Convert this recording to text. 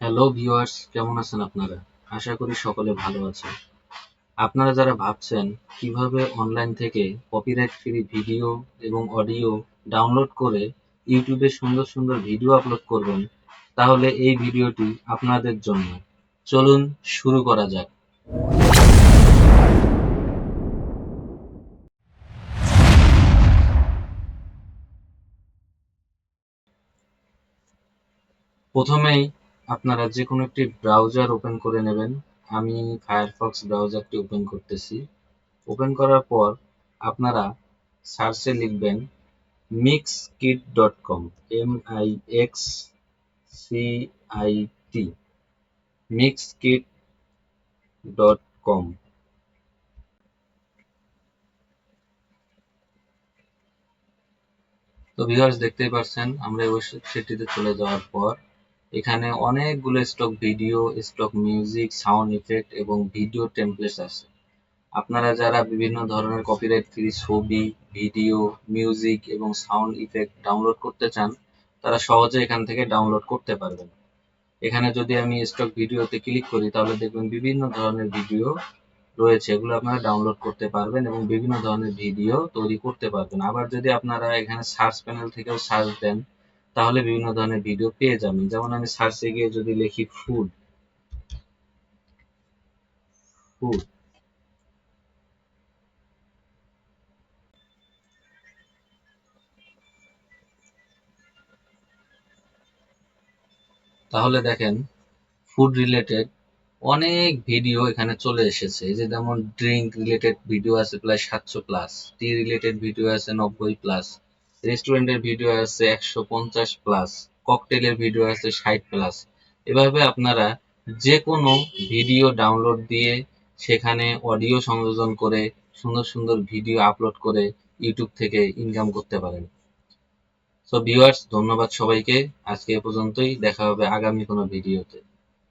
Hello viewers, কেমন আছেন আপনারা? আশা করি সকলে ভালো আছেন। আপনারা যারা ভাবছেন কিভাবে অনলাইন থেকে কপিরাইট ফ্রি ভিডিও এবং অডিও ডাউনলোড করে ইউটিউবে সুন্দর সুন্দর ভিডিও আপলোড করবেন, তাহলে এই ভিডিওটি আপনাদের জন্য। চলুন শুরু করা যাক। প্রথমেই আপনারা যে কোনো একটি ব্রাউজার ওপেন করে নেবেন। আমি ফায়ারফক্স ব্রাউজারটি ওপেন করতেছি। ওপেন করার পর আপনারা সার্চে লিখবেন mixkit.com, MIXCIT, mixkit.com। তো ভিউয়ার্স, দেখতেই পাচ্ছেন আমরা এই ওয়েবসাইটটিতে চলে যাওয়ার পর এখানে অনেকগুলো stock video, stock music, sound effect এবং ভিডিও টেমপ্লেটস আছে। আপনারা যারা বিভিন্ন ধরনের কপিরাইট ফ্রি ছবি, ভিডিও, মিউজিক এবং সাউন্ড ইফেক্ট ডাউনলোড করতে চান, তারা সহজে এখান থেকে ডাউনলোড করতে পারবেন। এখানে যদি আমি স্টক ভিডিওতে ক্লিক করি তাহলে দেখবেন বিভিন্ন ধরনের ভিডিও রয়েছে, এগুলো আপনারা ডাউনলোড করতে পারবেন এবং বিভিন্ন ধরনের ভিডিও তৈরি করতে পারবেন। আবার যদি আপনারা এখানে সার্চ প্যানেল থেকেও সার্চ দেন তাহলে বিভিন্ন ধরনের ভিডিও পেয়ে যাবেন। যেমন আমি সার্চে গিয়ে যদি লিখি ফুড ফুড তাহলে দেখেন ফুড রিলেটেড অনেক ভিডিও এখানে চলে এসেছে। এই যে যেমন ড্রিঙ্ক রিলেটেড ভিডিও আছে প্রায় 700+, টি রিলেটেড ভিডিও আছে 90+, রেস্টুরেন্টের ভিডিও আছে 150+, ককটেলের ভিডিও আছে 60+। এভাবে আপনারা যে কোনো ভিডিও ডাউনলোড দিয়ে সেখানে অডিও সংযোজন করে সুন্দর সুন্দর ভিডিও আপলোড করে ইউটিউব থেকে ইনকাম করতে পারেন। সো ভিউয়ার্স, ধন্যবাদ সবাইকে। আজকে এ পর্যন্তই, দেখা হবে আগামী কোনো ভিডিওতে।